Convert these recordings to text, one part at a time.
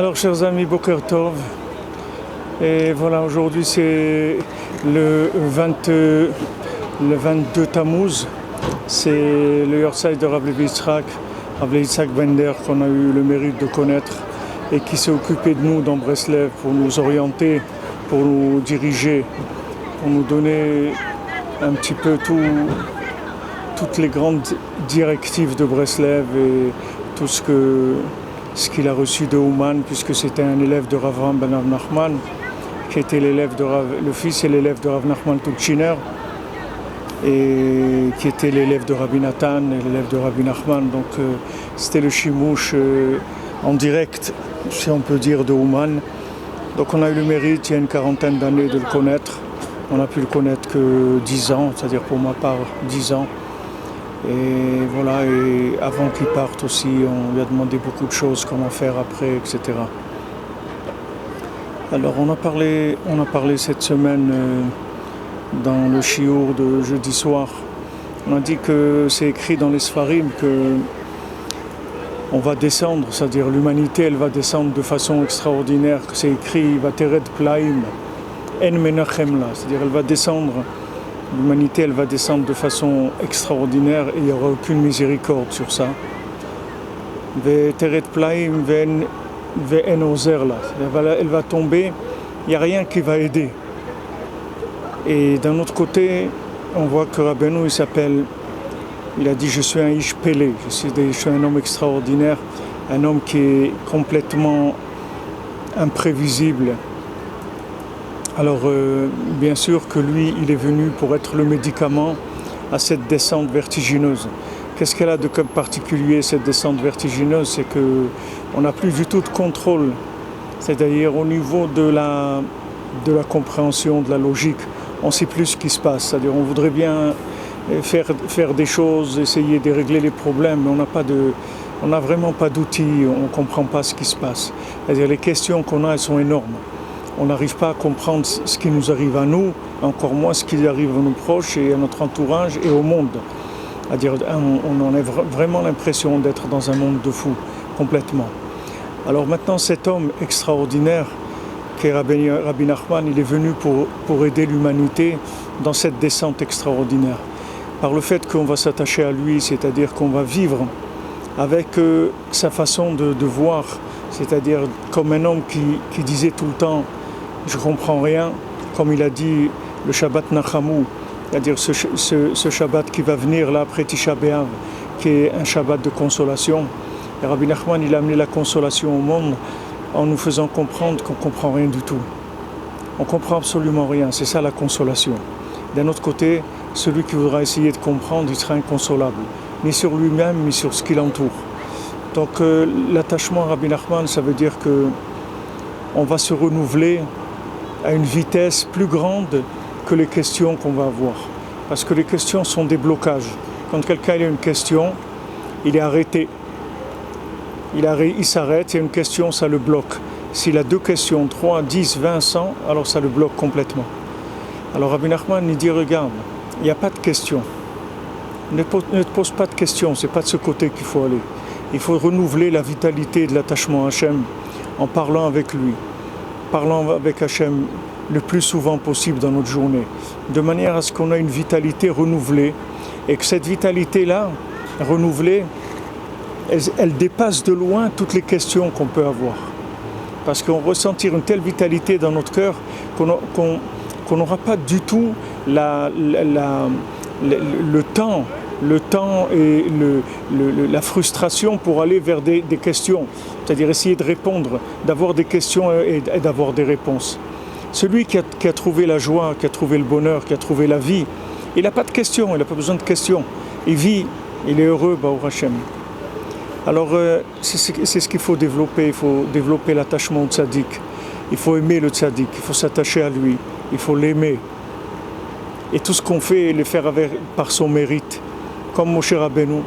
Alors, chers amis, Boker Tov, et voilà, aujourd'hui c'est le 22 Tammuz, c'est le Yortzeit de Rav Levi Yitzhak Bender qu'on a eu le mérite de connaître et qui s'est occupé de nous dans Breslev pour nous orienter, pour nous diriger, pour nous donner un petit peu toutes les grandes directives de Breslev et tout ce qu'il a reçu de Ouman, puisque c'était un élève de Rav Ben Nachman, qui était le fils et l'élève de Rav Nachman Tuchiner, et qui était l'élève de Rabbi Nathan et l'élève de Rabbi Nachman. Donc c'était le Shimouch en direct, si on peut dire, de Ouman. Donc on a eu le mérite, il y a une quarantaine d'années, de le connaître. On n'a pu le connaître que 10 ans, c'est-à-dire pour ma part 10 ans. Et voilà, et avant qu'il parte aussi, on lui a demandé beaucoup de choses, comment faire après, etc. Alors on a parlé cette semaine dans le shiur de jeudi soir. On a dit que c'est écrit dans les Sfarim que on va descendre, c'est-à-dire l'humanité, elle va descendre de façon extraordinaire, que c'est écrit Vatered Plaim En Menachem la, c'est-à-dire elle va descendre. L'humanité, elle va descendre de façon extraordinaire et il n'y aura aucune miséricorde sur ça. Elle va tomber, il n'y a rien qui va aider. Et d'un autre côté, on voit que Rabbeinu, il a dit je suis un Ish Pelé, je suis un homme extraordinaire, un homme qui est complètement imprévisible. Alors, bien sûr que lui, il est venu pour être le médicament à cette descente vertigineuse. Qu'est-ce qu'elle a de particulier, cette descente vertigineuse? C'est qu'on n'a plus du tout de contrôle. C'est-à-dire au niveau de la compréhension, de la logique, on ne sait plus ce qui se passe. C'est-à-dire on voudrait bien faire des choses, essayer de régler les problèmes, mais on n'a vraiment pas d'outils, on ne comprend pas ce qui se passe. C'est-à-dire les questions qu'on a, elles sont énormes. On n'arrive pas à comprendre ce qui nous arrive à nous, encore moins ce qui arrive à nos proches et à notre entourage et au monde. C'est-à-dire, on en a vraiment l'impression d'être dans un monde de fous, complètement. Alors maintenant, cet homme extraordinaire, qui est Rabbi Nachman, il est venu pour aider l'humanité dans cette descente extraordinaire. Par le fait qu'on va s'attacher à lui, c'est-à-dire qu'on va vivre avec sa façon de voir, c'est-à-dire comme un homme qui disait tout le temps je ne comprends rien, comme il a dit le Shabbat Nachamu, c'est-à-dire ce Shabbat qui va venir là après Tisha B'Av, qui est un Shabbat de consolation. Et Rabbi Nachman, il a amené la consolation au monde en nous faisant comprendre qu'on ne comprend rien du tout. On ne comprend absolument rien, c'est ça la consolation. D'un autre côté, celui qui voudra essayer de comprendre, il sera inconsolable, ni sur lui-même, ni sur ce qui l'entoure. Donc l'attachement à Rabbi Nachman, ça veut dire qu'on va se renouveler à une vitesse plus grande que les questions qu'on va avoir. Parce que les questions sont des blocages. Quand quelqu'un a une question, il est arrêté. Il s'arrête, il y a une question, ça le bloque. S'il a 2 questions, 3, 10, 20, 100, alors ça le bloque complètement. Alors Rabbi Nachman, il dit, regarde, il n'y a pas de questions. Ne te pose pas de questions, c'est pas de ce côté qu'il faut aller. Il faut renouveler la vitalité de l'attachement à Hachem en parlant avec lui. Parlant avec Hachem le plus souvent possible dans notre journée, de manière à ce qu'on ait une vitalité renouvelée et que cette vitalité-là, renouvelée, elle dépasse de loin toutes les questions qu'on peut avoir. Parce qu'on ressentir une telle vitalité dans notre cœur qu'on n'aura pas du tout le temps et la frustration pour aller vers des questions, c'est-à-dire essayer de répondre, d'avoir des questions et d'avoir des réponses. Celui qui a trouvé la joie, qui a trouvé le bonheur, qui a trouvé la vie, il n'a pas de questions, il n'a pas besoin de questions. Il vit, il est heureux, Baruch Hashem. Alors c'est ce qu'il faut développer l'attachement au tzaddik. Il faut aimer le tzaddik, il faut s'attacher à lui, il faut l'aimer. Et tout ce qu'on fait, le faire par son mérite. Comme Moshe Rabbeinu,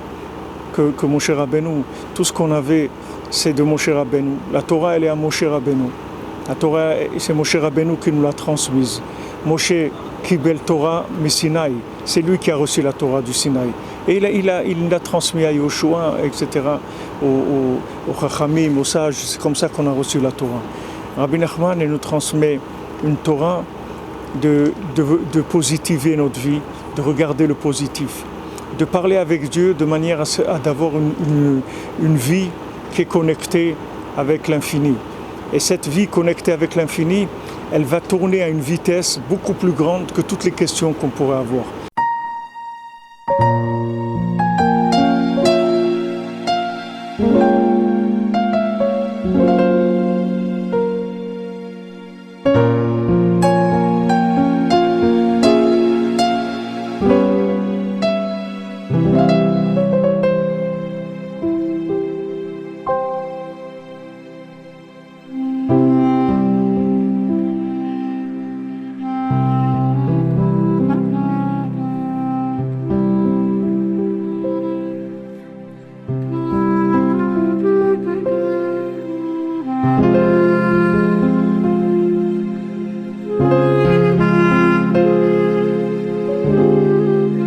que Moshe Rabbeinu, tout ce qu'on avait, c'est de Moshe Rabbeinu. La Torah, elle est à Moshe Rabbeinu. La Torah, c'est Moshe Rabbeinu qui nous l'a transmise. Moshe Kibel Torah Sinaï, c'est lui qui a reçu la Torah du Sinaï. Et il l'a transmis à Yoshua, etc., aux Chachamim, aux sages. C'est comme ça qu'on a reçu la Torah. Rabbi Nachman, il nous transmet une Torah de positiver notre vie, de regarder le positif, de parler avec Dieu de manière à d'avoir une vie qui est connectée avec l'infini. Et cette vie connectée avec l'infini, elle va tourner à une vitesse beaucoup plus grande que toutes les questions qu'on pourrait avoir.